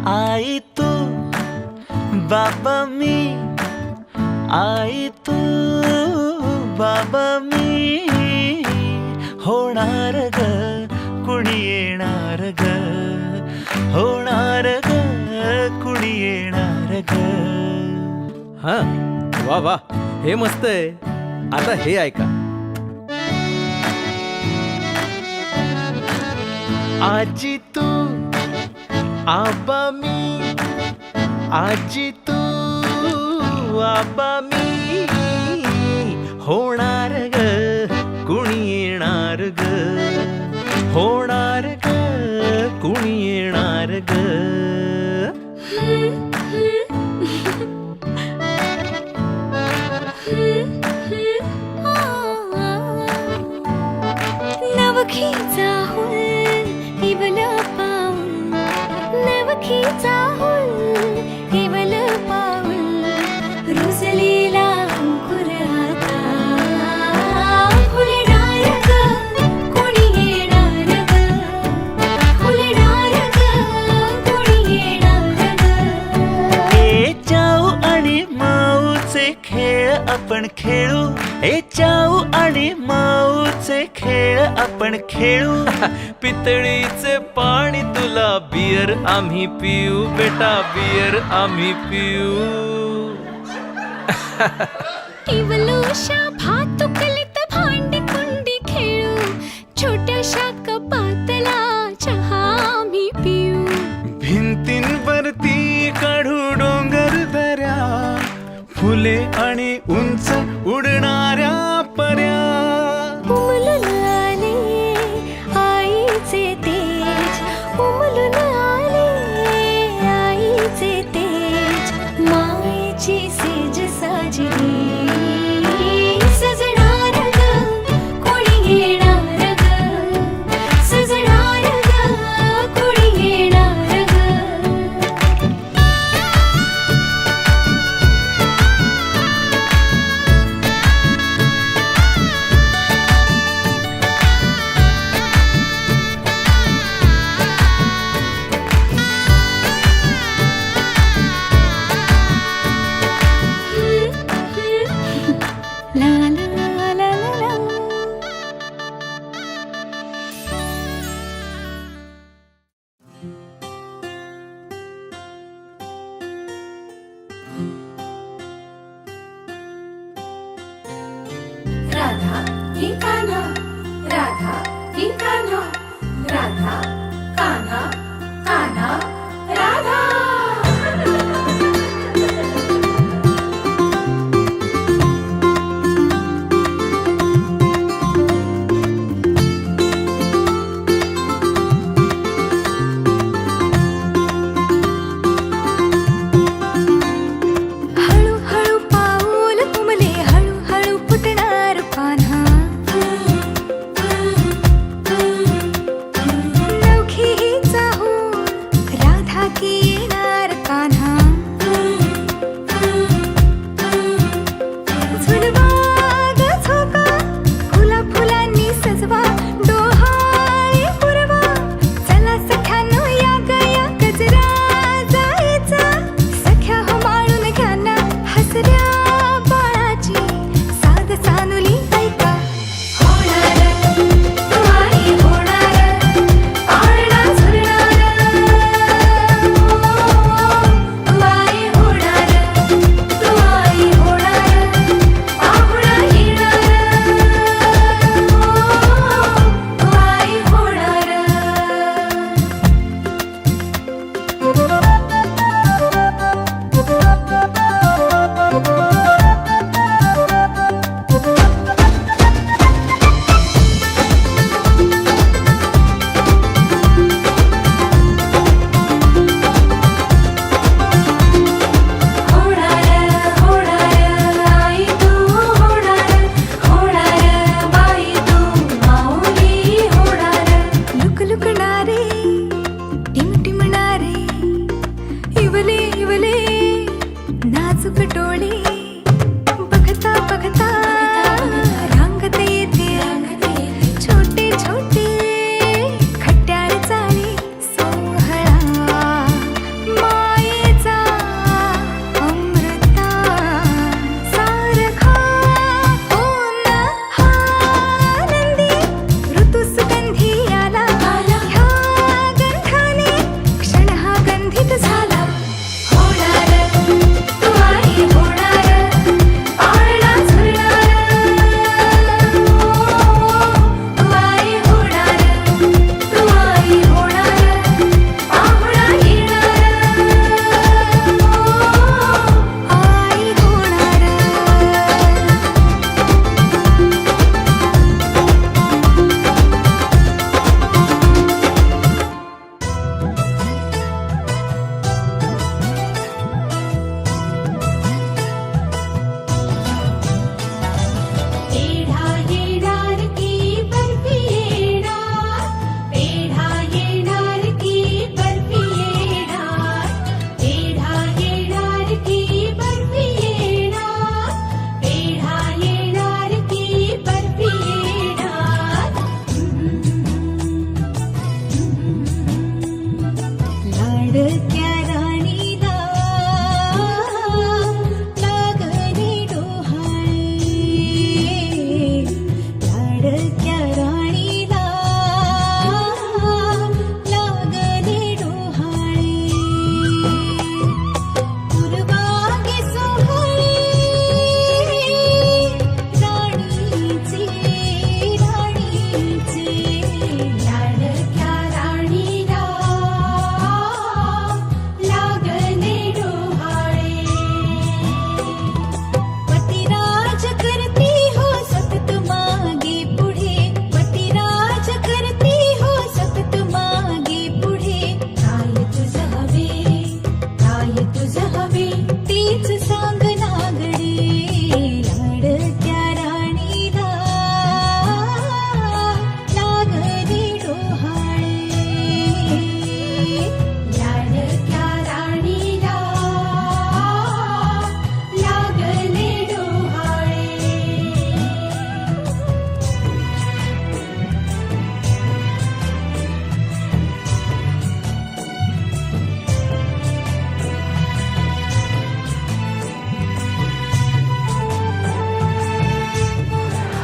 आई तू बाबा मी, आई तू बाबा मी, होणार ग कुणी येणार ग, होणार ग कुणी येणार ग. हा वा वा, हे मस्त आहे. आता हे ऐका. आजी तू आबा मी, आजी तू आबा मी, होणार ग कुणी येणार ग, होणार ग कुणी येणार ग. नवखीचा हुल इवल पाऊल, नवखीचा हुल इवल पाऊल, रुजलेला अंकुर आता फुलणार ग कोणी येणार ग, फुलणार ग कोणी येणार ग. ए चाऊ आणि माऊचे खेळ आपण खेळू, ए चाऊ आणि माऊचे खेळ आपण खेळू. पितळीचे पाणी तुला, बियर आम्ही पिऊ बेटा, बियर आम्ही पिऊ. इवलूशा भातुकलीत भांडी कुंडी खेळू, छोट्याशा कपातला चहा आम्ही पिऊ. भिंतींवरती काढू डोंगर दऱ्या, फुले आणि उंच उडणाऱ्या पर्या. उमलून आले आईचे तेज, उमलून आले आईचे तेज, मायेची सेज साजली, सजणार ग कोणी येणार ग, सजणार ग कोणी येणार ग. La la la la la. Radha की कान्हा, राधा की कान्हा, राधा कान्हा, कान्हा राधा. हळूहळू पाऊल तुमले, हळूहळू फुटणार पान्हा,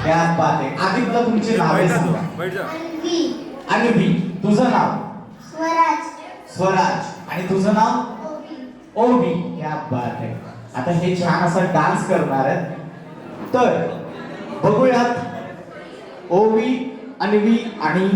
क्या बात आहे. आधी मला तुमचे नाव सांगा. अन्वी. तुझं नाव? स्वराज. आणि तुझं नाव? ओबी. क्या बात आहे. आता हे छान असा डान्स करणार आहेत. तर बघूयात ओबी, अन्वी आणि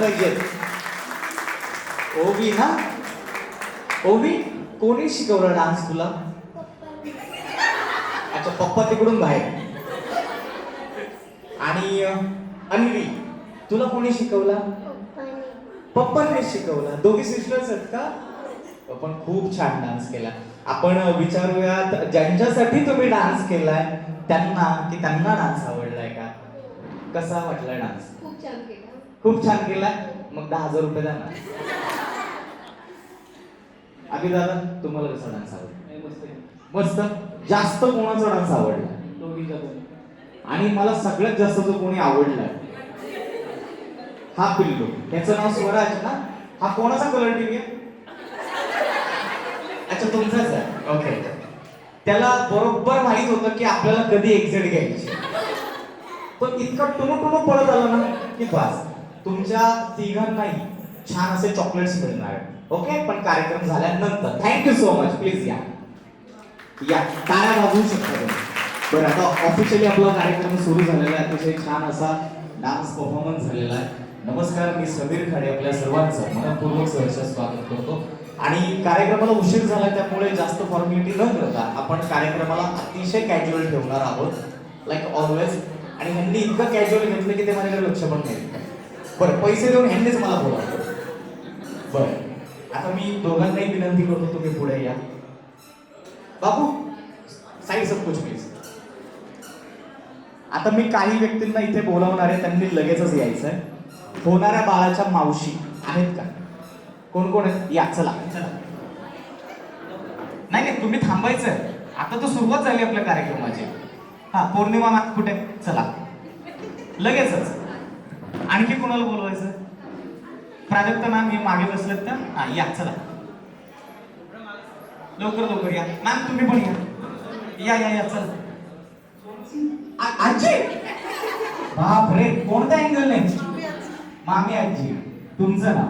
पाहिजेत. ओवी ना, ओवी कोणी शिकवलं डान्स तुला? अच्छा, पप्पा तिकडून बाहेर. आणि अन्वी, तुला कोणी शिकवला? पप्पांनी शिकवला. दोघी सिस्टर्स आहेत का? पण खूप छान डान्स केला. आपण विचारूयात ज्यांच्यासाठी तुम्ही डान्स केलाय त्यांना, की त्यांना डान्स आवडलाय का? कसा वाटला डान्स? खूप छान केलं. खूप छान केलाय. मग 10,000 रुपये द्या ना. अभि दादा, तुम्हाला कसा डान्स आवडला? मस्त. जास्त कोणाचा डान्स आवडला? आणि मला सगळ्यात जास्त जो कोणी आवडलाय हा पिल्लू. त्याचं नाव स्वराज ना. हा कोणाचा कलर टीव्ही आहे? अच्छा, तुमचाच आहे. ओके. त्याला बरोबर माहित होतं की आपल्याला कधी एक्झिट घ्यायची. तो इतका टुणू पळत आला ना की बस. तुमच्या तिघांनाही छान असे चॉकलेट्स मिळणार आहेत. ओके, पण कार्यक्रम झाल्यानंतर. Thank you so much. प्लीज या या, टाळ्या वाजवू शकता तुम्ही. बरं, आता ऑफिशियली आपला कार्यक्रम सुरू झालेला आहे. अतिशय छान असा डान्स परफॉर्मन्स झालेला आहे. नमस्कार, मी समीर खाडे आपल्या सर्वांचं मनपूर्वक सहर्ष स्वागत करतो. आणि कार्यक्रमाला उशीर झाला त्यामुळे जास्त फॉर्मॅलिटी न करता आपण कार्यक्रमाला अतिशय कॅज्युअल ठेवणार आहोत, लाईक ऑलवेज. आणि ह्यांनी इतकं कॅज्युअल घेतलं की ते माझ्याकडे लक्ष पण नाही. बरं, पैसे देऊन ह्यांनीच मला बोलावलं. बरं, आता मी दोघांनाही विनंती करतो, तुम्ही पुढे या. बाबू, साईड सब कुछ प्लीज. आता मी काही व्यक्तींना इथे बोलावणार आहे, त्यांनी लगेचच यायचंय. होणाऱ्या बाळाच्या मावशी आहेत का? कोण कोण आहेत? या, चला चला. नाही नाही, तुम्ही थांबायचंय. आता तर सुरुवात झाली आपल्या कार्यक्रमाची. हा, पौर्णिमा मात कुठे? चला लगेचच. आणखी कोणाला बोलवायचं? प्राजक्ता मॅम, हे मागे बसलेत का? हा, या चला लवकर लवकर या. मॅम तुम्ही पण या या या चला. आजी, बापरे, कोणत्या अँगल नाही? मामी आजी. तुमचं नाव?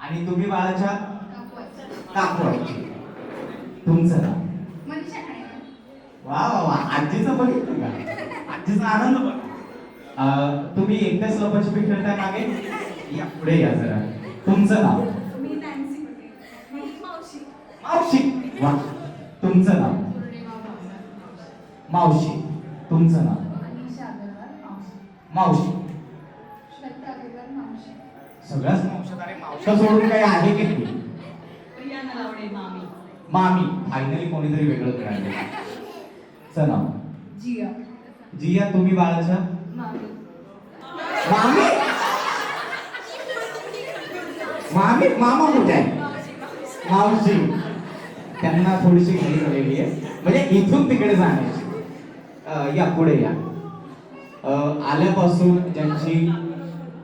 आणि तुम्ही बाळाच्या? काकू आजी. तुमचं नाव? वा वा वा, आजीचं बघितलं का? आजीचा आनंद बघ. तुम्ही एकट्याच लपाछपी खेळताय मागे? या पुढे या जरा. तुमचं नाव? मावशी. वा, तुमचं नाव? मावशी. तुमचं नाव? मावशी. सगळ्याच मावशात. अरे मावशा सोडून काही आहे की नाही? मामी. फायनली कोणीतरी वेगळं मिळालं. चं नाव? जिया. जिया, तुम्ही बाळाच्या? मामी. मामी, मामा कुठे आहे? मावशी. त्यांना थोडीशी घाई झालेली आहे, म्हणजे इथून तिकडे जाण्याची. या पुढे या. आल्यापासून ज्यांची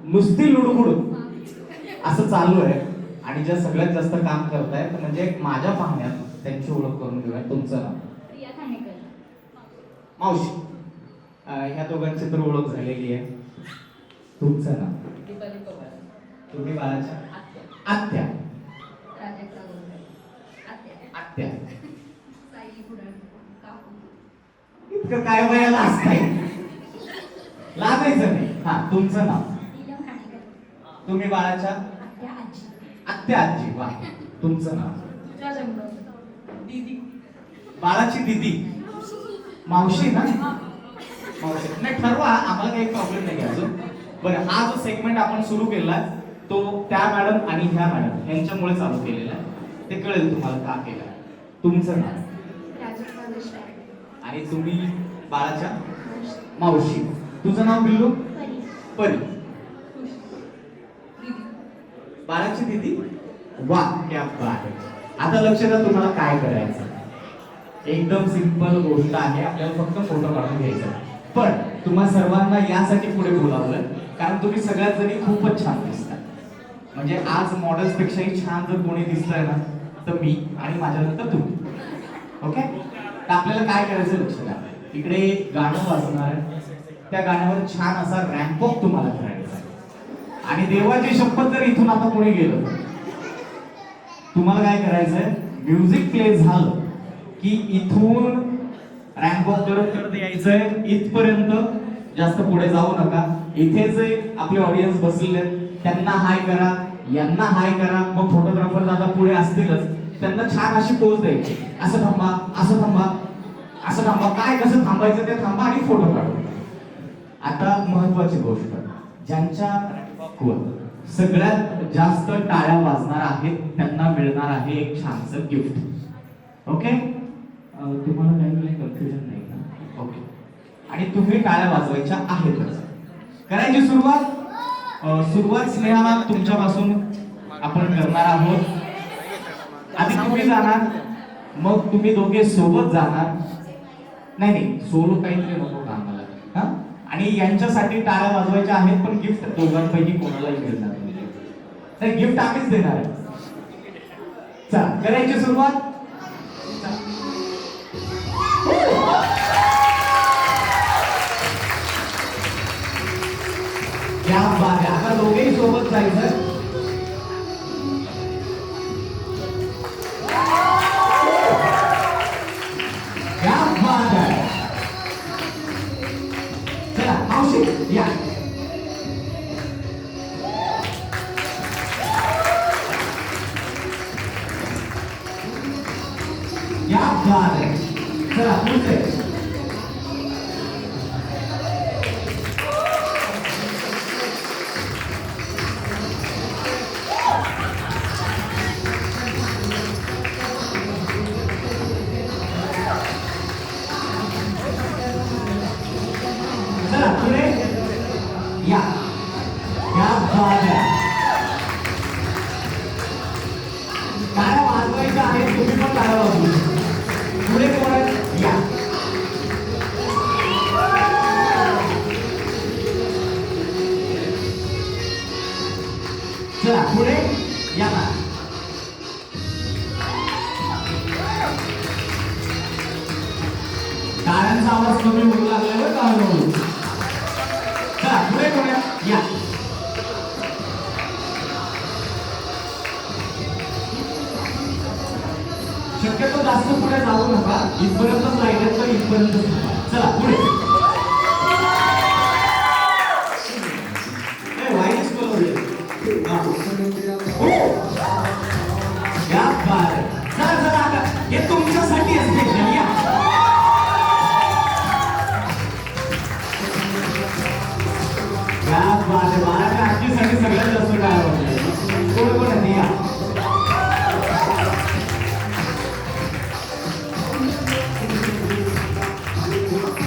नुसती लुडबुड असं चालू आहे आणि ज्या सगळ्यात जास्त काम करतायत, म्हणजे माझ्या पाहण्यात त्यांची ओळख करून घेऊया. तुमचं नाव? मावशी. ह्या दोघांची तर ओळख झालेली आहे. तुमचं नाव? तुम्ही बाळाच्या? आत्या. आत्या. इतकं काय वयाला असताय? लाजायचं नाही. हा, तुमचं नाव? तुम्ही बाळाच्या? आत्या आजी. वा, तुमचं नाव? बाळाची दीदी. मावशी ना? मावशी. नाही, ठरवा, आम्हाला काही प्रॉब्लेम नाही अजून. बरं, हा जो सेगमेंट आपण सुरू केला तो त्या मॅडम आणि ह्या मॅडम यांच्यामुळे चालू केलेला आहे. ते कळेल तुम्हाला का केलं. तुमचं नाव? आणि तुम्ही बाळाच्या? मावशी. तुझं नाव बिल्लू? परी. बाळाची दीदी. वा, क्या बात आहे. आता लक्ष द्या, तुम्हाला काय करायचं. एकदम सिंपल गोष्ट आहे, आपल्याला फक्त फोटो काढून घ्यायचा. पण तुम्हा सर्वांना यासाठी पुढे बोलावलं कारण तुम्ही सगळ्यात जणी खूपच छान दिसता. म्हणजे आज मॉडेल्स पेक्षाही छान जर कोणी दिसतंय ना तर मी, आणि माझ्यानंतर तुम्ही. ओके, तर आपल्याला काय करायचं लक्ष द्या. इकडे गाणं वाजणार आहे, त्या गाण्यावर छान असा रॅम्प वॉक तुम्हाला करायचा आहे. आणि देवाची शपथ जर इथून आता कोणी गेलं तुम्हाला काय करायचंय, म्युझिक प्ले झालं की इथून रॅम्प वॉक करत करत यायचंय इथपर्यंत. जास्त पुढे जाऊ नका. इथे जे आपले ऑडियन्स बसलेले आहेत त्यांना हाय करा, यांना हाय करा. मग फोटोग्राफर दादा पुढे असतीलच, त्यांना छान अशी पोज द्यायची. असं थांबा, असं थांबा, असं थांबा. काय कसं थांबायचं ते थांबा आणि फोटो काढू. आता महत्वाची गोष्ट, ज्यांच्या सगळ्यात जास्त टाळ्या वाजणार आहेत त्यांना मिळणार आहे एक छानसं गिफ्ट. ओके, तुम्हाला काही कन्फ्युजन नाही ना? ओके. आणि तुम्ही टाळ्या वाजवायच्या आहेतच. करायची सुरुवात. सुरुवात स्नेहा तुमच्यापासून आपण करणार आहोत. आधी तुम्ही जाणार, मग तुम्ही दोघे सोबत जाणार. नाही, सोलो काहीतरी नको का आम्हाला, हा? आणि यांच्यासाठी टाळ्या वाजवायच्या आहेत, पण गिफ्ट दोघांपैकी कोणालाही मिळणार नाही. तर गिफ्ट आम्हीच देणार आहे. चला, करायची सुरुवात. क्या बात आहे. आता दोघेही सोबत जायचं. क्या बात आहे. चला मावशी या. क्या बात आहे. चला पुढचे. चला पुढे या. क्या बात आहे. टाळ्या वाजवायच्या आहेत, तुम्ही पण टाळ्या वाजवू. पुढे कोण आहे? या. चला पुढे या ना. टाळ्यांचा आवाज कमी होऊ लागला बरं का हळूहळू. चला पुढे कोण आहे? या. शक्यतो जास्त पुढे जाऊ नका, इथपर्यंतच राहिले तर इथपर्यंतच थांबा. चला पुढे. वाईट बोलवले. या बार. चला चला, आता हे तुमच्यासाठी असते. या. क्या बात आहे. बाळाच्या आजीसाठी सगळ्यात जास्त काय आवडतं? कोण कोण आहे? या.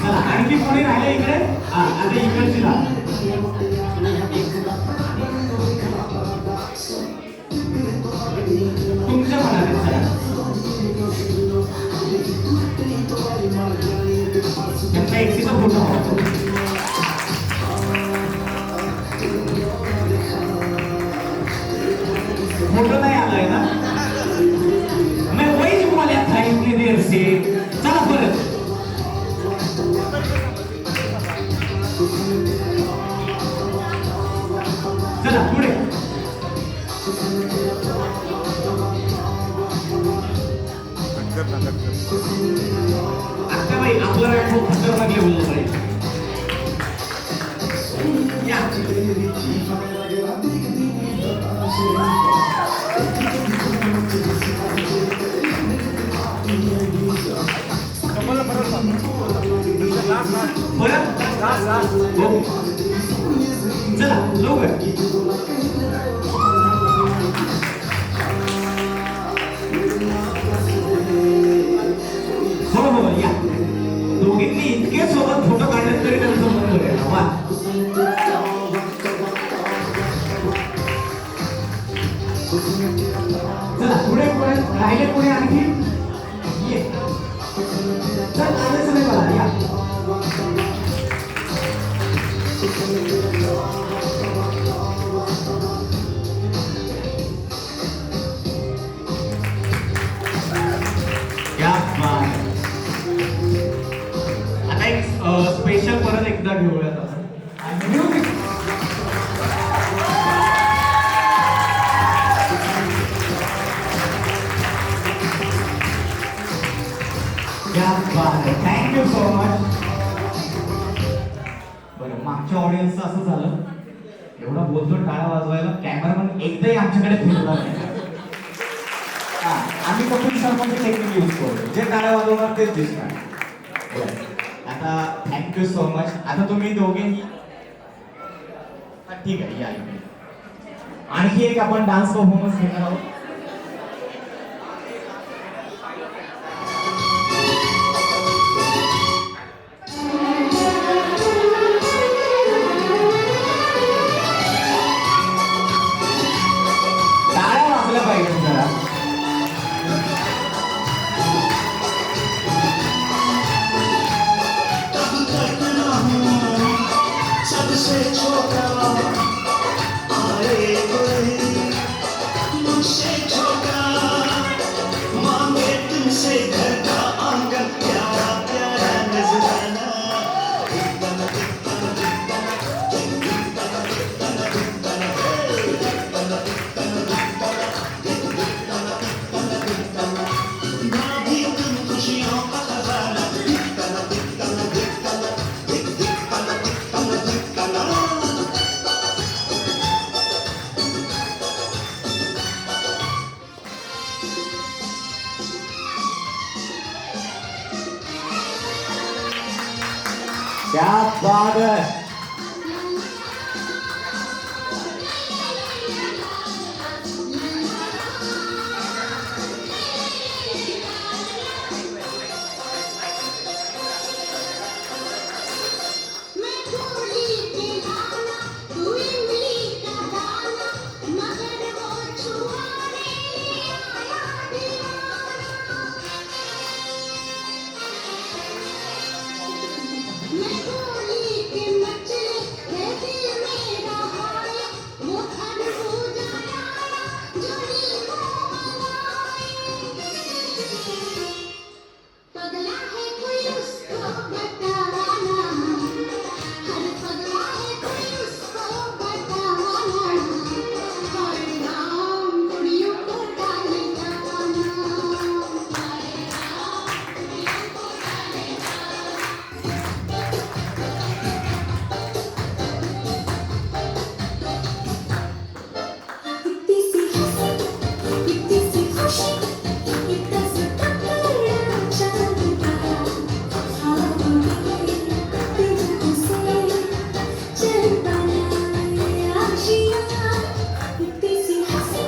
चला आणखी कोणी राहिले इकडे? आता इकडची जा. तुमच्या मनात. चला त्यांचा एकटीचा फोटो आवडतो. फोटो नाही आलाय ना? मैं वही बोला था इतनी देर से. चला परत. चला पुढे. आता बाई आपल्याला खूप खतरनाक लेवलला पाहिजे. या. चला लवकर. हो या. दोघींनी इतके सोबत फोटो काढले तरी त्यांचं मन बघायला. वा. चला पुढे पुढे राहिले पुढे आणखी. ये. चल आलेच नाही मला. या. क्या बात. आता एक स्पेशल परत एकदा घेऊयात आपण. म्युझिक. क्या बात आहे. Thank you so much. बरं, मागच्या ऑडियन्सचं असं झालं, एवढा बोलतो टाळा वाजवायला, कॅमेरामन एकदाही आमच्याकडे फिरला नाही. हा, आम्ही कपिल शर्माची टेक्निक यूज करतो, जे टाळा वाजवणार तेच दिसणार. बरं. आता थँक्यू सो मच. आता तुम्ही दोघेही ठीक आहे, या इकडे. आणखी एक आपण डान्स परफॉर्मन्स घेणार आहोत. टाळ्या वाजल्या पाहिजे जरा. सबसे छोटा आए कोई मुझसे छोटा मांगे तुमसे घर का आंगन प्यारा प्यारा नजराना भाभी तुम खुशियों का खजाना क्या बात है. मैं गोली पे लाना तू इमली का दाना मगर वो छुआने आया दीवाना मैं गोली के मचले है दिल मेरा हाय वो खरबूजा आया जोड़ी को बनाए पगला है कोई उसको बताना हर पगला है कोई उसको बताना हर नाम कुड़ियों को डाले जाना इतनी सी हंसी इतनी सी खुशी इतना सा टकराया चांद तारा तुझको से चल बनाए आशियाँ इतनी सी हंसी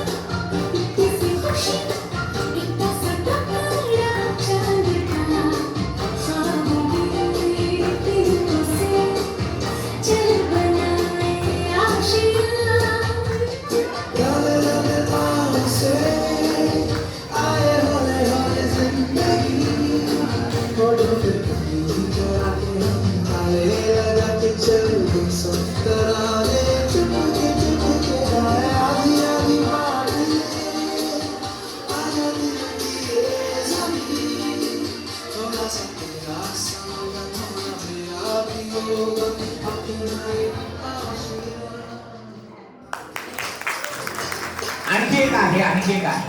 इतनी सी खुशी इतना सा टकराया चांद तारा तुझको से चल बनाए आशियाँ लगे लगे पाँव से आए होले होले जिंदगी फोटो पे कहीं चोरा के हम आए लगा के चल गुस्सा कराने चुपके आए आधी आधी बात आजा दिल की ज़मीन थोड़ा सा तेरा संग थोड़ा मेरा भी होगा अपना एक आशिया. आणखी एक आहे, आणखी एक आहे.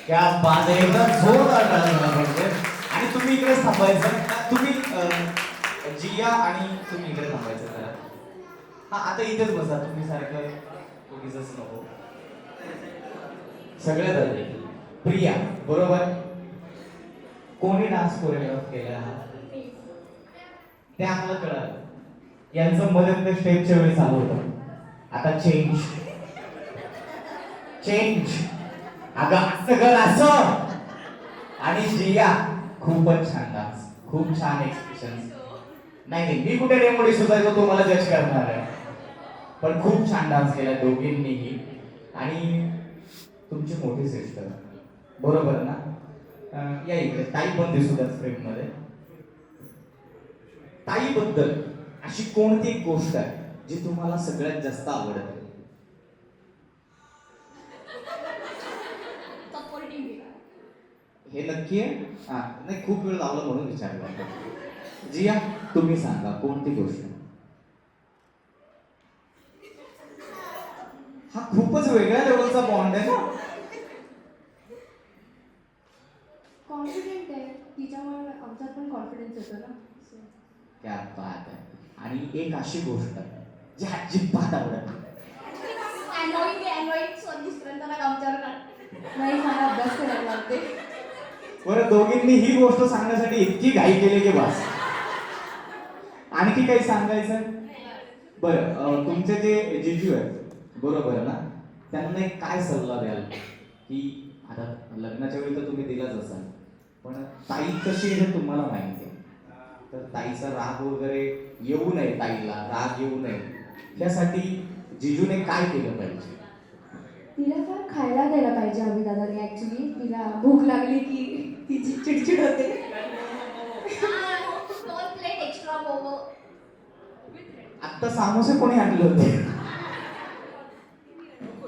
क्या बात आहे, एकदम जोरदार डान्स झाला म्हणजे. आणि तुम्ही इकडेच थांबायचं. तुम्ही जिया आणि तुम्ही इकडे थांबायचं जरा. हा, आता इथेच बसा तुम्ही, सारखं उगीच नको. सगळ्यात आधी प्रिया, बरोबर. कोणी डान्स कोरिओग्राफ केला हा? ते आम्हाला कळालं. यांचं मध्ये स्टेपच्या वेळी चालू होतं. आता चेंज चेंज, अगं असं कर असं. आणि जिया खूपच छान डान्स, खूप छान एक्सप्रेशन. नाही मी कुठे रेमोडी सुधायचो तुम्हाला जज करणार आहे, पण खूप छान डान्स केला दोघींनीही. आणि तुमची मोठी सिस्टर, बरोबर ना? या इकडे ताई पण दिसू द्या फ्रेम मध्ये. ताईबद्दल अशी कोणती एक गोष्ट आहे जी तुम्हाला सगळ्यात जास्त आवडते? हे नक्की आहे? हा नाही, खूप वेळ लावला म्हणून विचारलं. जिया तुम्ही सांगा कोणती गोष्ट? हा खूपच वेगळ्या लेवलचा बॉन्ड आहे ना. कॉन्फिडेंट आहे तिच्यामुळे आमच्यात पण कॉन्फिडन्स येतो ना. क्या बात आहे. आणि एक अशी गोष्ट आहे जी अजिबात आवडत नाही. नाही मला अभ्यास करायला लागते. बरं, दोघींनी ही गोष्ट सांगण्यासाठी इतकी घाई केली की बस. आणखी काही सांगायचं? बरं, तुमचे जे जिजू आहेत, बरोबर ना, त्यांना एक काय सल्ला द्याल की आता लग्नाच्या वेळी तर तुम्ही दिलाच असाल, पण ताई कशी आहे हे तुम्हाला माहिती आहे, तर ताईचा राग वगैरे येऊ नये, ताईला राग येऊ नये यासाठी जिजूने काय केलं पाहिजे? तिला फार खायला द्यायला पाहिजे आम्ही दादाने. ऍक्च्युली तिला भूक लागली की तिची चिडचिड होते. आता सामोसे कोणी आणले होते?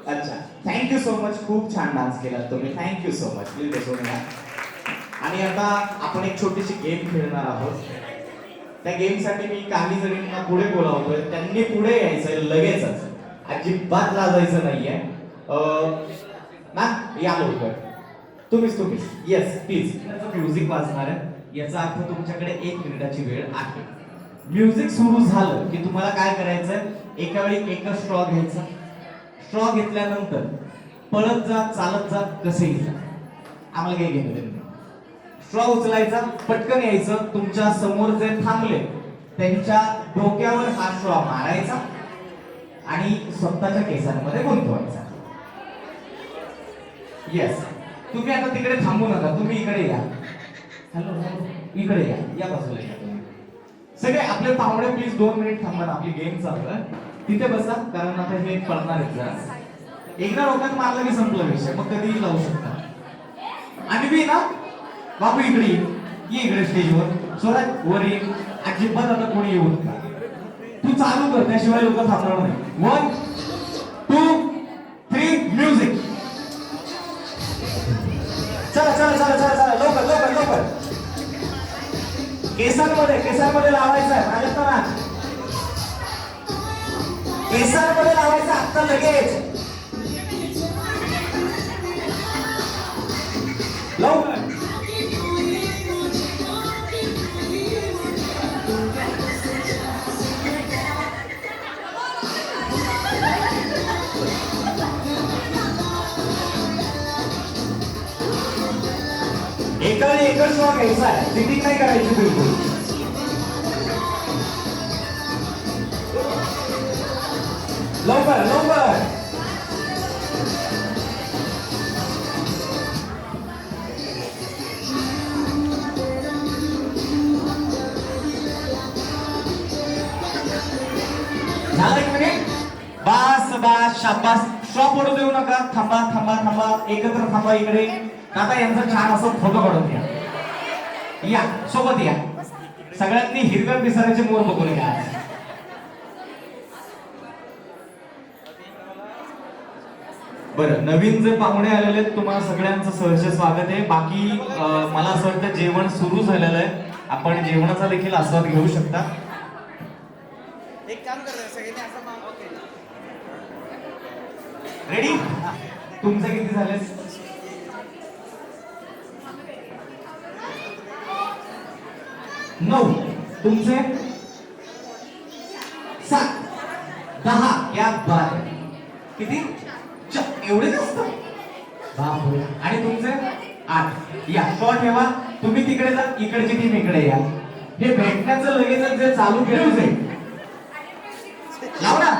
अच्छा, थँक्यू सो मच. खूप छान डान्स केला तुम्ही. Thank you so much. प्लीज बसून घ्या. आणि आता आपण एक छोटीशी गेम खेळणार आहोत. त्या गेमसाठी मी काही जणींना पुढे बोलावतोय, त्यांनी पुढे यायचंय लगेचच, अजिबात लाजायचं नाहीये. ना या लवकर. तुम्हीच येस प्लीज. म्युझिक वाजणार आहे, याचा अर्थ तुमच्याकडे 1 मिनिटाची वेळ आहे. म्युझिक सुरू झालं की तुम्हाला काय करायचंय, एका वेळी एकच स्ट्रॉ घ्यायचा. स्ट्रॉ घेतल्यानंतर पळत जा, चालत जा, कसेही जा, आम्हाला काही घेणं देणं नाही. स्ट्रॉ उचलायचा, पटकन यायचं, तुमच्या समोर जे थांबले त्यांच्या डोक्यावर हा स्ट्रॉ मारायचा आणि स्वतःच्या केसांमध्ये गुंतवायचा. येस, तुम्ही आता तिकडे थांबू नका, तुम्ही इकडे या. हॅलो, इकडे या बाजूला या तुम्ही. सगळे आपले पाहुणे प्लीज 2 मिनिट थांबा ना, आपली गेम चालू आहे. तिथे बसा, कारण आता हे पडणार आहेत जरा. एकदा डोक्यात मारलं की संपलं विषय, मग कधीही लावू शकता. आणि मी ना बापू इकडे ये इकडे स्टेजवर. स्वराज वर ये. अजिबात आता कोणी येऊ नका. तू चालू कर, त्याशिवाय लोक थांबणार नाही. 1 2 3 म्युझिक. चला चला चला चला चला, लवकर लवकर लवकर. केसांमध्ये लावायचं आहे राजस्थानात. केसांमध्ये लावायचं आत्ता लगेच. लवकर. एकाने एकच शॉट घ्यायचा आहे, सिटिंग नाही करायची बिलकुल. लवकर लवकर. झालं 1 मिनिट. बास बास, शाबास. स्टॉप पडू देऊ नका. थांबा थांबा थांबा, एकत्र थांबा इकडे. आता यांचा छान असं फोटो काढून घ्या. या सोबत या. सगळ्यांनी हिरव्या पिसाऱ्याचे मोर बघून घ्या. बरं, नवीन जे पाहुणे आलेले आहेत तुम्हाला सगळ्यांचं सहर्ष स्वागत आहे. बाकी मला असं वाटतं जेवण सुरू झालेलं आहे, आपण जेवणाचा देखील आस्वाद घेऊ शकता. एक काम करतोय सगळ्यांनी असं मान. रेडी? तुमचे किती झाले? 9. तुमचे 7 10. या बात. किती? एवढे जास्त? बापरे. आणि तुमचे 8. या शॉट ठेवा. तुम्ही तिकडे जा, इकडची टीम इकडे या. हे भेटण्याचं लगेच जे चालू केलं ते लाव ना.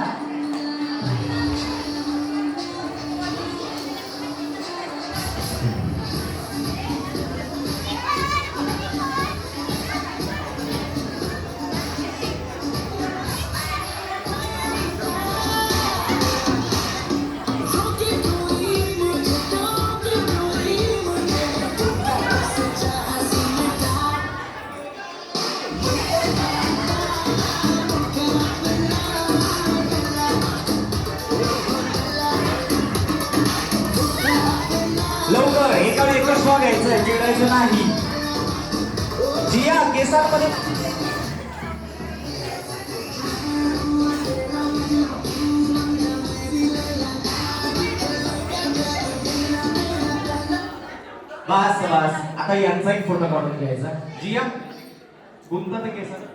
लवकर एकावर एकच स्वा घ्यायचं, चिडायचं नाही. जिया केसांमध्ये बस बस. आता यांचा एक फोटो काढून घ्यायचा. जिया गुंतत केसात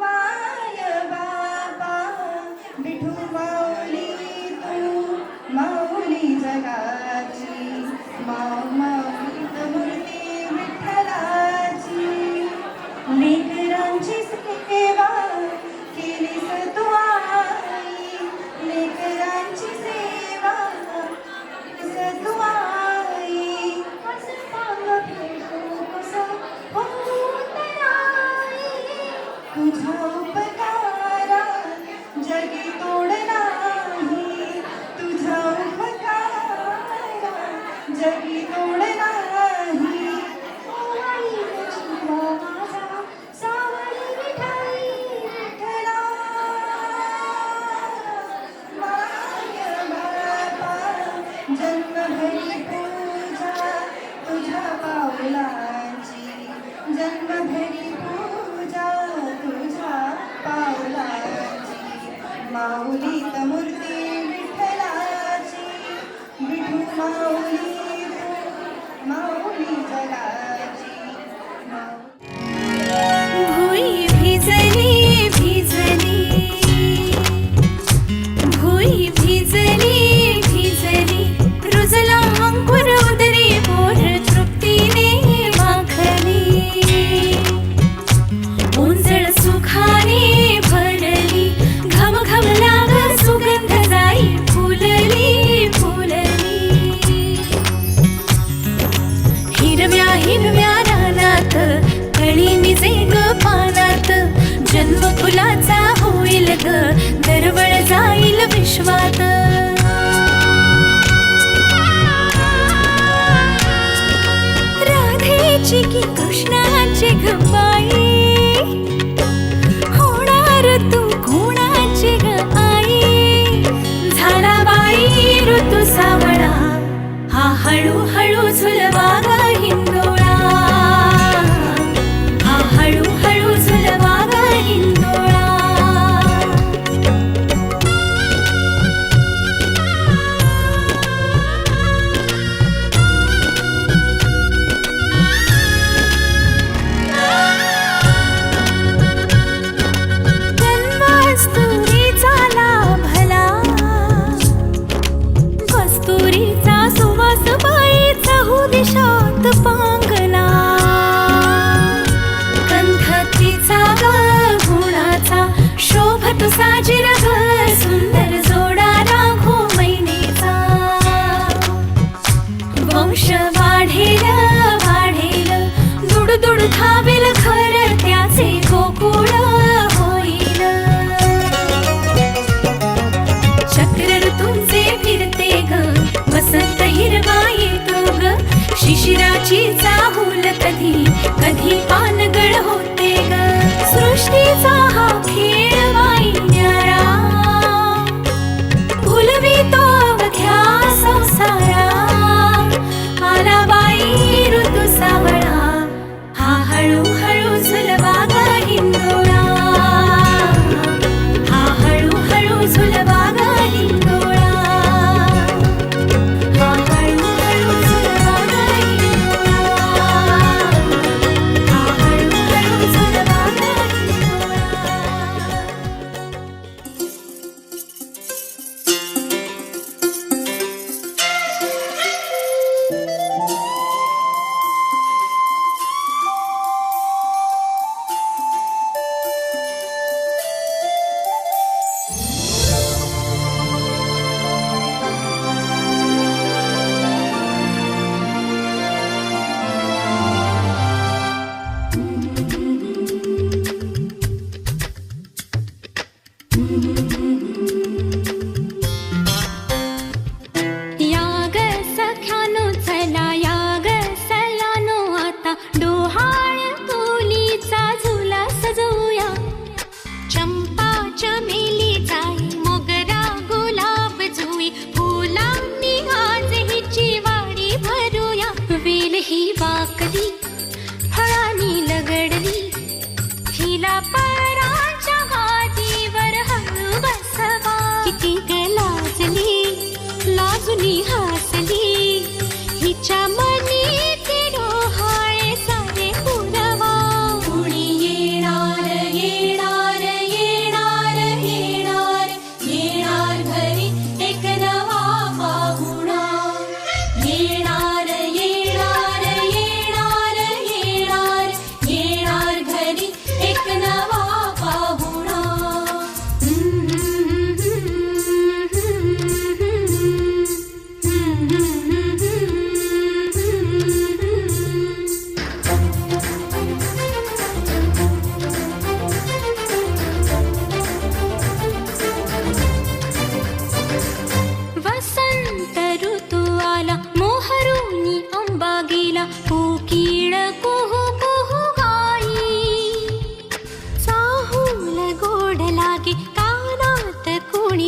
माय बाबा विठू माऊली तू माऊली जगाची माऊली मूर्ती विठ्ठलाची लेकरांची सेवा केलीस तू आई लेकरांची सेवा केलीस तू आई कसं सांग भेटू कसं होत नाही तुझा उपकारा जगी तोड नाही तुझा उपकारा जगी तोड नाही ओ आई जीवा माझा सावळी विठाई विठ्ठला माय बापा जन्मभरी पूजा तुझ्या पावलाची जन्मभरी पूजा तुझ्या पावलाची माऊलीत मूर्ती विठ्ठलाची विठू माऊली तू माऊली जगाची भुई भिजली भिजली भुई भिजली भिजली रुजला अंकुर उदरी पोर तृप्तीने माखली उंजळ सुखाने भरली घम घम लाग सुगंध जाई फुलली फुलली हिरव्या हिरव्या रानात कळी निजे ग पानात जन्म फुलाचा होईल ग दरवळ जाईल विश्वात राधेची की कृष्णाची ग बाई होणार तू कोणाची ग आई झाला बाई ऋतू सावळा हा हळूहळू झुलवा ग हिंदोळा हा हळूहळू झुलवा ग हिंदोळा कस्तुरीचा लाभला कस्तुरीचा सुवास बाईचा हो दिशात पांगला कंठतीचा ग गुणाचा शोभत साजिर ग सुंदर जोडा राघो मैनेचा वंश वाढेल वाढेल दुड दुड धावेल घर त्याचे गोकुळ होईल चक्र ऋतूंचे फिरते ग वसंत हिरवा येतो ग शिशिराची चाहूल कधी कधी पानगळ होते ग सृष्टीचा हा खेळ वाई न्यारा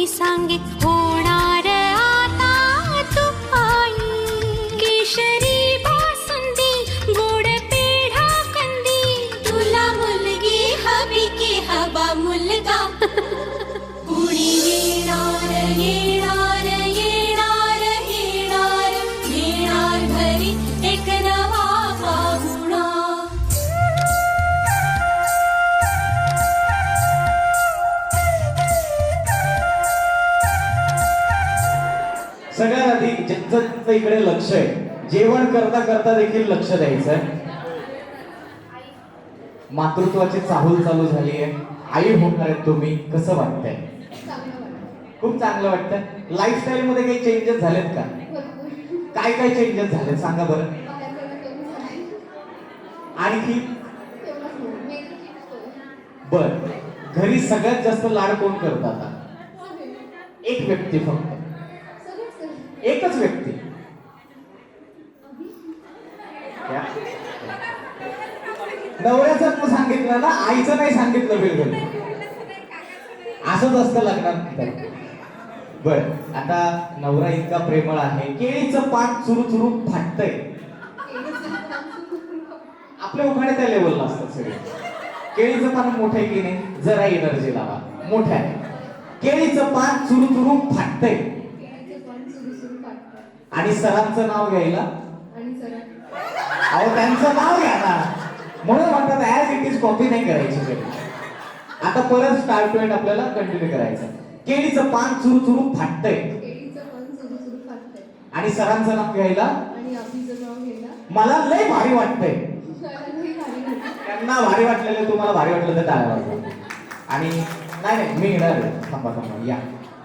मी सांगे होणार आता तू आई. केशरी बासुंदी गोड पेढा कंदी, तुला मुलगी हवी की हवा मुलगा. कुणी येणार येणार येणार येणार येणार घरी एक नवा पाहुणा. सगळ्यात आधी ज्यांचं इकडे लक्ष आहे, जेवण करता करता देखील लक्ष द्यायचं. मातृत्वाची चाहूल चालू झाली आहे, आई होणार आहे तुम्ही, कसं वाटतंय? खूप चांगलं वाटतं. लाईफस्टाईल मध्ये काही चेंजेस झालेत का? काय काय चेंजेस झालेत सांगा बरं. आणखी बर, घरी सगळ्यात जास्त लाड कोण करतात आता? एक व्यक्ती फक्त, एकच व्यक्ती. क्या? नवऱ्याचं तू सांगितलं ना, आईचं नाही सांगितलं बिलकुल. असंच असतं लग्नानंतर. बर, आता नवरा इतका प्रेमळ आहे, केळीचं पान चुरू चुरू फाटतंय. आपल्या उखाणे त्या लेवलला असतात सगळे. केळीचं पान मोठं आहे की नाही, जरा एनर्जी लावा, मोठं आहे. केळीचं पान चुरू चुरू फाटतंय आणि सरांचं नाव घ्यायला, अहो त्यांचं नाव घ्या ना. म्हणून म्हणतात ऍज इट इज कॉपी नाही करायची कधी. आता परत स्टार्ट पॉइंट आपल्याला कंटिन्यू करायचं. केळीचं पान चुरू चुरू फाटतंय आणि सरांचं नाव घ्यायला मला लय भारी वाटतंय. त्यांना भारी वाटलेलं, तुम्हाला भारी वाटलं तर टाळ्या वाजवा. आणि नाही नाही मी येणार आहे. थांबा थांबा या.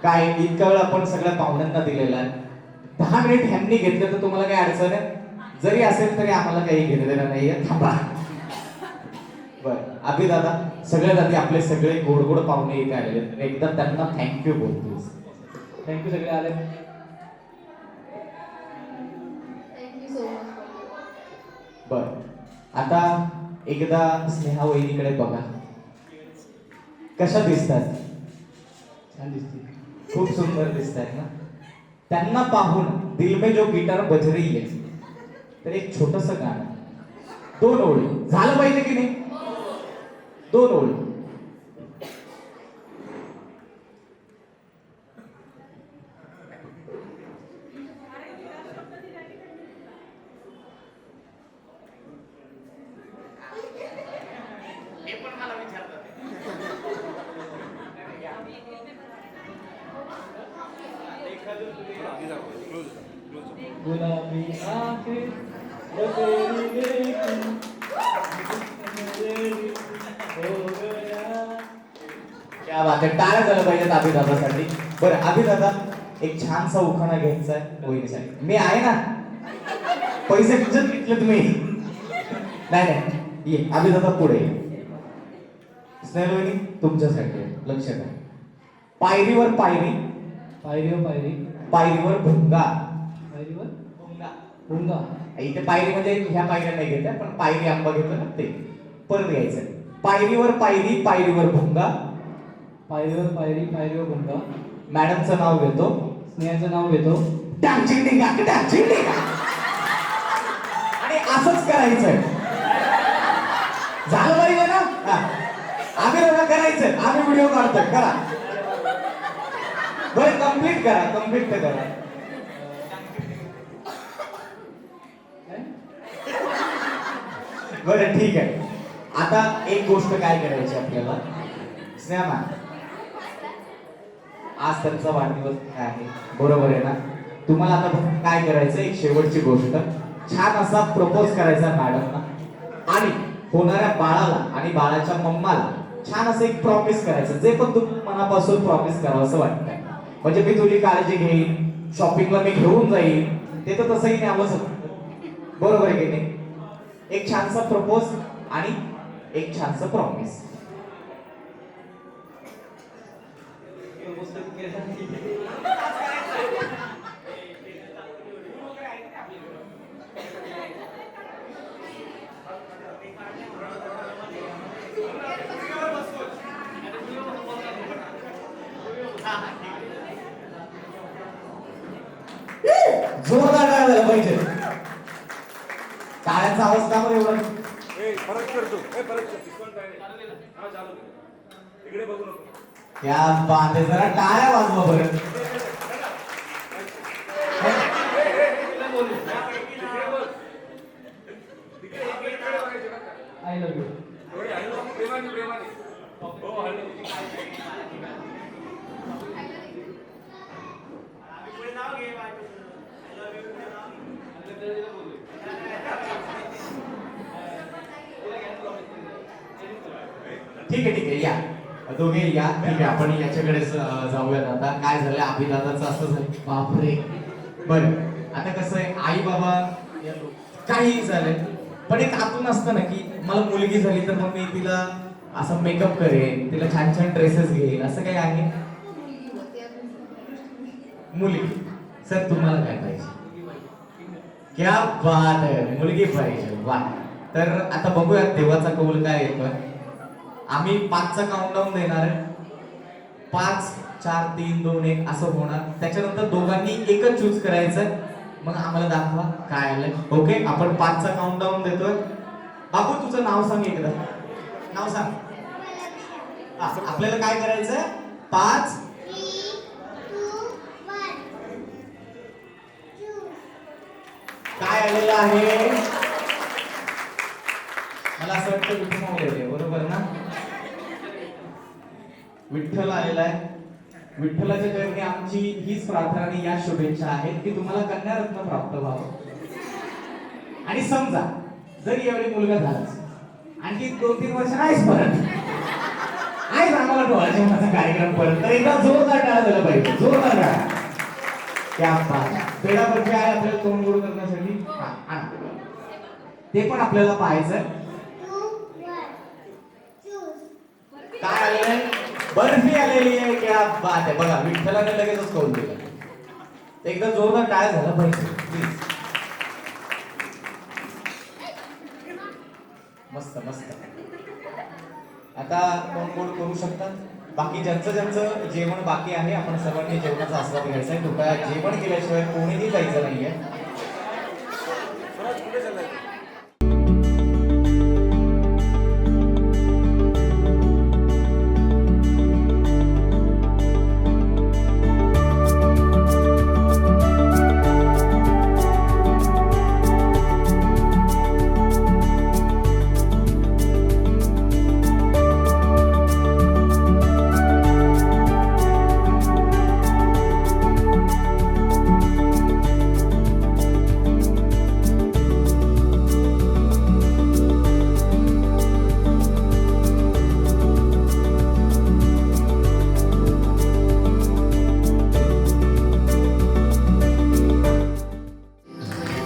काय इतका वेळ आपण सगळ्या पाहुण्यांना दिलेला आहे. 10 मिनिट ह्यांनी घेतलं तर तुम्हाला काही अडचण आहे? जरी असेल तरी आम्हाला काही घेणं देणं नाहीये. थांबा. बर, अभि दादा, सगळ्यात आधी आपले सगळे गोड गोड पाहुणे इथे आलेले आहेत. एकदा त्यांना थँक्यू बोलतोस. थँक्यू सगळे आले. बर, आता एकदा स्नेहा वहिनीकडे बघा. कशा दिसतात? छान दिसते, खूप सुंदर दिसतात ना. त्यांना पाहून दिल में जो गिटार बज रही है, तर एक छोटस गाणं, 2 ओळी झालं पाहिजे की नाही? 2 ओळी. गुलाबी आंखें वो तेरी देखी हो गया. क्या बात आहे. टाळ्या झालं पाहिजेत अभिदादासाठी. बरं अभिदादा, एक छानसा उखाणा घ्यायचा आहे वहिनीसाठी. मी आहे ना, पैसे किती घेतले तुम्ही? नाही नाही, ये अभिदादा पुढे. स्नेहल वहिनी तुमच्यासाठी लक्ष द्या. पायरीवर पायरी, पायरीवर पायरी, पायरीवर भुंगा. पायरीवर भुंगा. भुंगा. इथे पायरी म्हणजे ह्या पायऱ्या नाही घेत, पण पायरी आंबा घेतो ना ते परत घ्यायचं. पायरीवर पायरी, पायरीवर भुंगा. पायरीवर पायरी, पायरीवर भुंगा. मॅडमचं नाव घेतो, स्नेहाचं नाव घेतो. डांचिंग डिंगा, डांचिंग डिंगा. आणि असंच करायचं. झालं पाहिजे ना? आम्ही लोक करायचं, आम्ही व्हिडिओ काढतोय, करा. बरं कम्प्लीट करा, कम्प्लीट तर करा. बरं ठीक आहे. आता एक गोष्ट काय करायची आपल्याला, स्नेहा मॅम, आज त्यांचा वाढदिवस आहे, बरोबर आहे ना? तुम्हाला आता फक्त काय करायचं, एक शेवटची गोष्ट, छान असा प्रपोज करायचा मॅडमना आणि होणाऱ्या बाळाला आणि बाळाच्या मम्माला छान असं एक प्रॉमिस करायचं, जे पण तुम्ही मनापासून प्रॉमिस करावं असं वाटतंय. म्हणजे मी तुझी काळजी घेईन, शॉपिंगला मी घेऊन जाईन, ते तर तसंही न्यावंच होतं, बरोबर आहे की नाही? एक छानसा प्रपोज आणि एक छानसा प्रॉमिस. पाहिजे. टाळ्यांचा आवाज का बरं एवढा? क्या बात आहे, जरा टाळ्या वाजवा बरं. I love you. ठीक आहे या दोघे या. ठीक आहे आपण याच्याकडे जाऊयात आता. काय झालं अभिदादाचं असं झालं बापरे. बरं आता कसं आहे आई बाबा काही झालंय पण एक आतून असतं ना की मला मुलगी झाली तर मग मी तिला असं मेकअप करेन, तिला छान छान ड्रेसेस घेईन, असं काही आहे? मुलगी. सर तुम्हाला काय पाहिजे? क्या बात आहे, मुलगी पाहिजे. वा. तर आता बघूया देवाचा कौल काय येतोय. आम्ही 5चा काउंटडाऊन देणार आहे. 5 4 3 2 1 असं होणार. त्याच्यानंतर दोघांनी एकच चूज करायचं. मग आम्हाला दाखवा काय आलंय. ओके आपण 5चा काउंटडाऊन देतोय. बाबू तुझं नाव सांग एकदा. नाव सांग. आपल्याला काय करायचंय? 5 काय आलेलं आहे? मला असं वाटतं विठ्ठल बरोबर ना? विठ्ठल आलेला आहे. विठ्ठलाच्या चरणी आमची हीच प्रार्थना आणि या शुभेच्छा आहेत की तुम्हाला कन्यारत्न प्राप्त व्हावं. आणि समजा जरी यावेळी मुलगा झालाच आणखी 2-3 वर्ष नाहीच परत आहेच आम्हाला डोळा जेवणाचा कार्यक्रम परत, तर एकदा जोरदार टाळा झाला पाहिजे. जोरदार टाळा. क्या बात. पेढा बर्फी आहे आपल्याला तोंड गोड करण्यासाठी. ते पण आपल्याला पाहायचं. काय आलेलं आहे? बर्फी आलेली आहे. क्या बात आहे. बघा विठ्ठलाने लगेचच कौल दिलं. एकदा जोरदार टाळ्या झाला पाहिजे प्लीज. मस्त मस्त. आता तोंड गोड करू शकतात. बाकी ज्यांचं जेवण बाकी आहे आपण सर्वांनी जेवणाचा आस्वाद घ्यायचा आहे. कृपया जेवण केल्याशिवाय कोणीही जायचं नाहीये.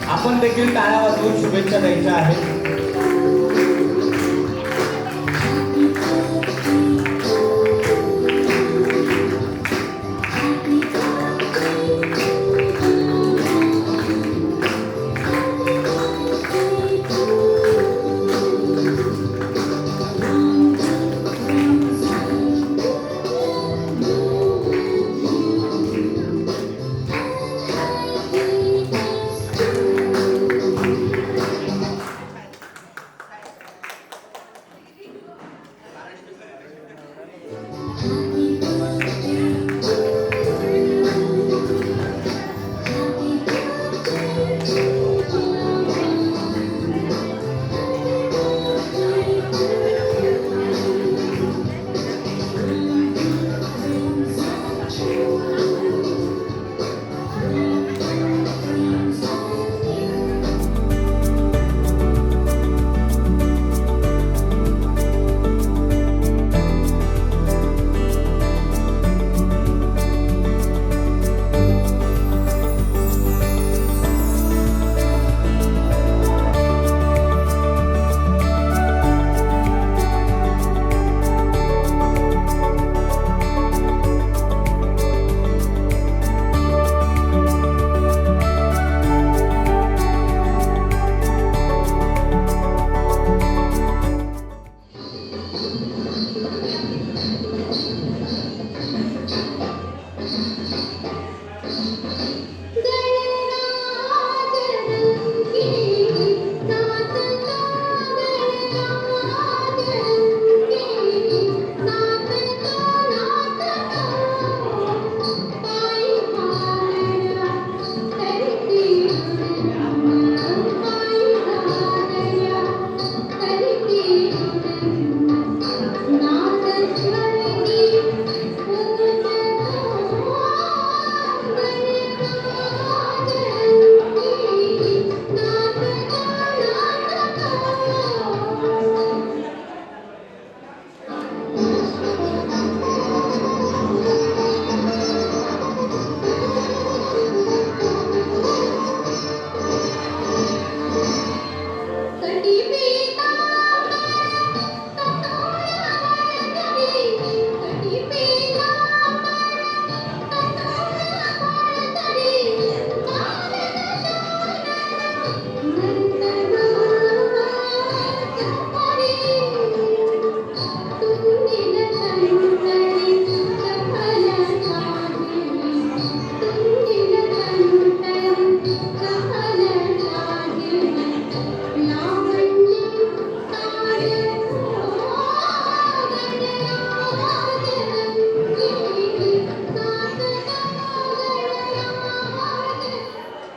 आपण देखील टाळ्या वाजवून शुभेच्छा द्यायच्या आहेत.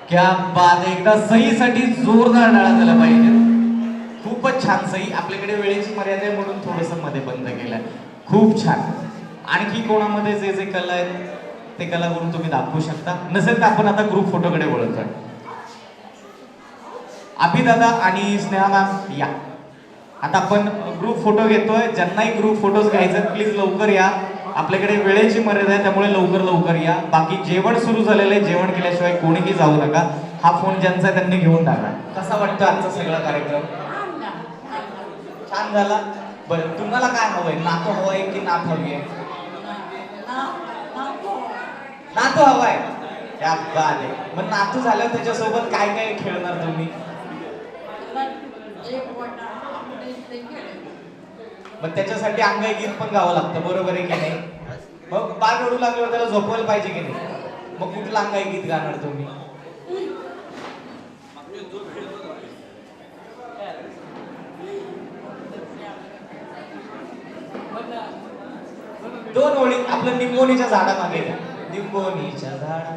क्या बात आहे. एकदा सहीसाठी जोरदार टाळ्या झाल्या पाहिजे. खूपच छान सही. आपल्याकडे वेळेची मर्यादा आहे म्हणून थोडस मध्ये बंद केलंय. खूप छान. आणखी कोणामध्ये जे जे कला आहेत ते कला करून तुम्ही दाखवू शकता. नसेल तर आपण आता ग्रुप फोटोकडे वळतोय. अभिदादा आणि स्नेहा मॅम या. आता आपण ग्रुप फोटो घेतोय. ज्यांनाही ग्रुप फोटोज घ्यायचे प्लीज लवकर या. आपल्याकडे वेळेची मर्यादा आहे त्यामुळे लवकर लवकर या. बाकी जेवण सुरू झालेलं आहे. जेवण केल्याशिवाय कोणीही जाऊ नका. हा फोन ज्यांचा आहे त्यांनी घेऊन टाका. कसा वाटतो आजचा सगळा कार्यक्रम? छान झाला. बरं तुम्हाला काय हवंय? नातू हवंय की नात हवी आहे? नातू हवाय. क्या बात आहे. मग नातू झाल्यावर त्याच्यासोबत काय काय खेळणार तुम्ही? मग त्याच्यासाठी अंगाई गीत पण गावं लागतं बरोबर आहे की नाही? मग बाळ रडू लागल्यावर त्याला झोपवायला पाहिजे की नाही? मग कुठलं अंगाई गीत गाणार तुम्ही? दोन ओळी आपलं निंबोनीच्या झाडामागे घ्या. निंबोनीच्या झाडा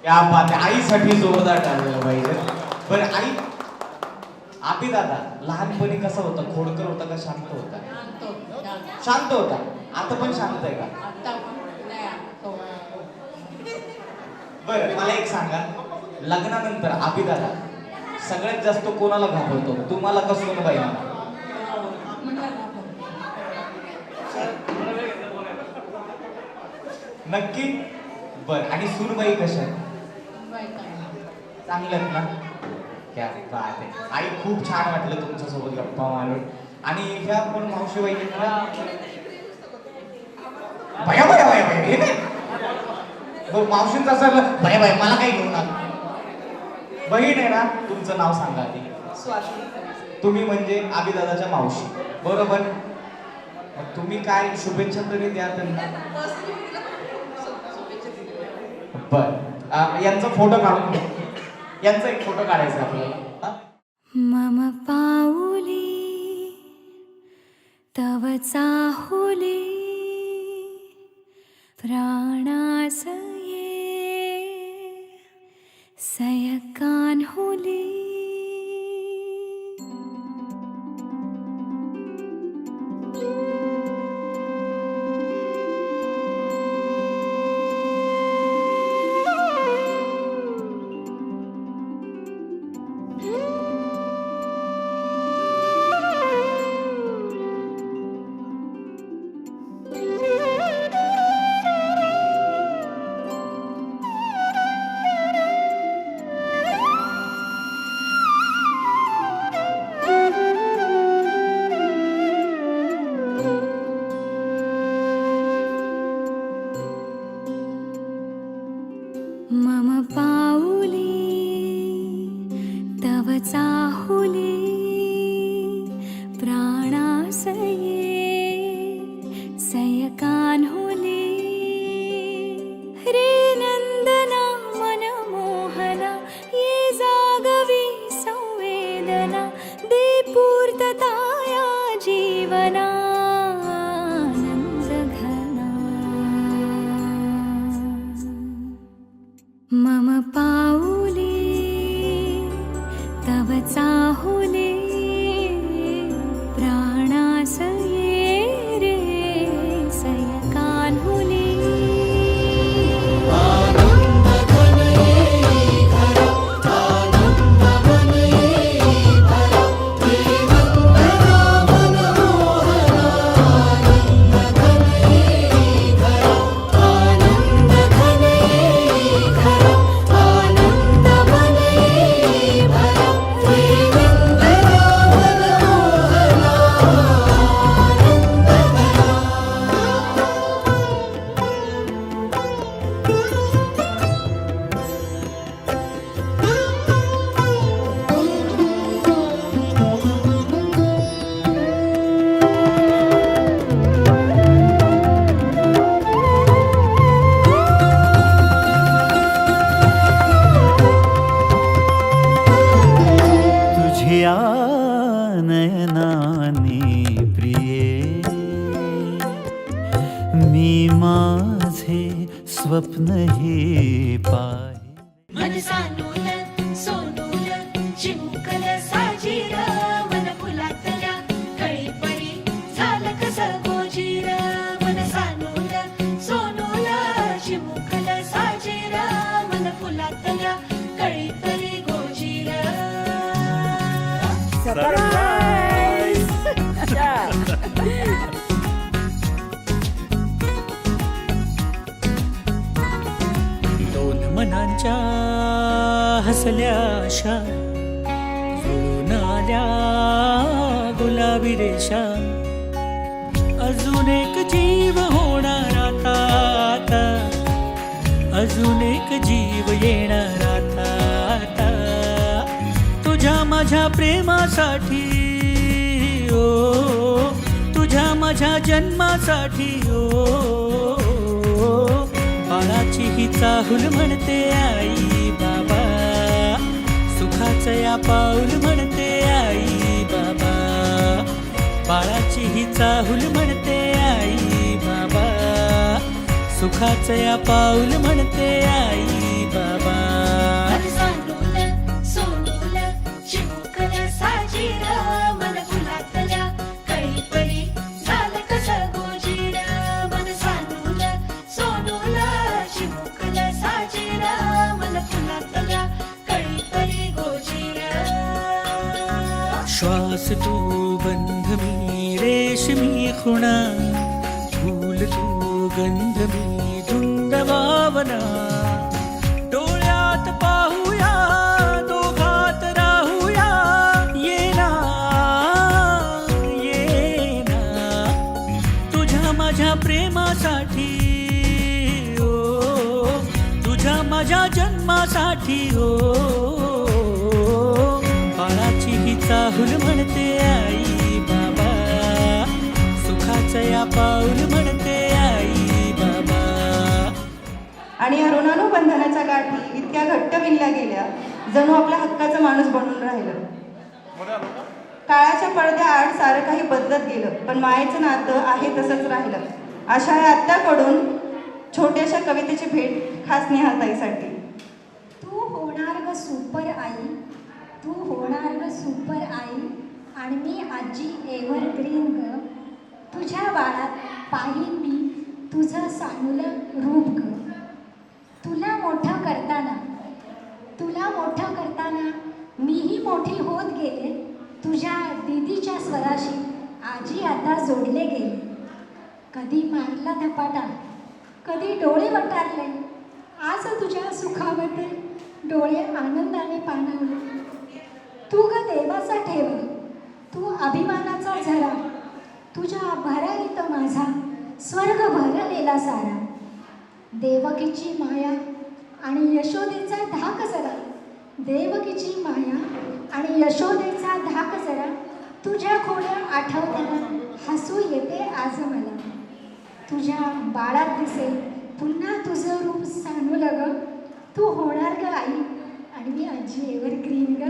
या बात आहे. आईसाठी जोरदार टाळलं पाहिजे. बरं आई, आपी दादा लहानपणी कसा होता? खोडकर होता का शांत होता? शांत होता. आता पण शांत आहे का? बरं मला एक सांगा, लग्नानंतर आपी दादा सगळ्यात जास्त कोणाला घाबरतो? तुम्हाला का सोनबाईला? नक्की? बर. आणि सुनबाई कशा आहेत? चांगल्यात ना? क्या बात आहे. आई खूप छान वाटलं तुमच्या सोबत गप्पा मारून. आणि ह्या पण मावशी बाई भया भया भया भया हे काय? मावशींचा असं भया भया मला काही घेऊन आलं. बहीण आहे ना? तुमचं नाव सांगा आधी. तुम्ही म्हणजे आबीदादाच्या मावशी बरोबर? मग तुम्ही काय शुभेच्छा तरी द्या त्यांना. बर यांचा फोटो काढून घ्या. यांचा एक फोटो काढायचा आपल्याला. मम पाऊली तव चाहुली प्राणास ये सयकान्हुली. मम पाऊली तव चाहुली प्राणास ये सयकान्हुली. रे नंदना मनमोहना ये जागवी संवेदना दे पूर्तता या जीवना. मम पाऊली तव चाहुली प्राणास ये रे सयकान्हुली. स्वप्न ही पाहिले. मन सानूल सोनूल चिमुकल साजीर मन फुलातल्या कळी परी झालं कसं गोजीर मन सानूल सोनूल चिमुकल साजीर मन फुलातल्या कळी परी गोजीर. दोन मनांच्या हसल्या आशा जुळून आल्या गुलाबी रेषा. अजून एक जीव होणार आता आता, अजून एक जीव येणार आता आता. तुझ्या माझ्या प्रेमासाठी ओ, तुझ्या माझ्या जन्मासाठी ओ. बाळाची ही चाहुल म्हणते आई बाबा, सुखाचं या पाऊल म्हणते आई बाबा. बाळाची ही चाहुल म्हणते आई बाबा, सुखाचं या पाऊल म्हणते आई बाबा. मन सानूल सोनूल चिमुकल साजीर मन फुलातल्या कळी परी झालं कसं गोजीर मन सानूल सोनूल चिमुकल साजीर मन फुलातल्या कळी परी गोजीर. श्वास तू गंध मी रेशमी खुणा, फूल तू गंध मी धुंद भावना. डोळ्यात पाहूया दोघात राहूया, ये ना ये ना. तुझ्या माझ्या प्रेमासाठी ओ, तुझ्या माझ्या जन्मासाठी ओ. बाळाची ही चाहुल म्हणते आई बाबा, सुखाचं या पाऊल म्हणते आई बाबा. आणि या ऋणानुबंधनाच्या गाठी इतक्या घट्ट विणल्या गेल्या, जणू आपल्या हक्काचा माणूस बनून राहिलं. काळाच्या पडद्याआड सारं काही बदलत गेलं, पण मायेचं नातं आहे तसंच राहिलं. अशा या आत्याकडून छोट्याशा कवितेची भेट खास नेहाताईसाठी. तू होणार ग सुपर आई, तू होणार ग सुपर आई, आणि मी आजी एव्हरग्रीन ग. तुझ्या बाळात पाहीन मी तुझं सानूल रूप ग. तुला मोठं करताना मीही मोठी होत गेले. तुझ्या दीदीच्या स्वराशी आजी आता जोडले गेले. कधी मारला धपाटा, कधी डोळे वटारले. आज तुझ्या सुखाबद्दल डोळे आनंदाने पाणावले. तू ग देवाचा ठेवा, तू अभिमानाचा झरा. तुझ्या भरारीत माझा स्वर्ग भरलेला सारा. देवकीची माया आणि यशोदेचा धाक जरा, देवकीची माया आणि यशोदेचा धाक जरा. तुझ्या खोड्या आठवताना हसू येते आज मला. तुझ्या बाळात दिसेल पुन्हा तुझं रूप सानूल ग. तू होणार ग आई, आणि मी आजी एव्हरग्रीन ग.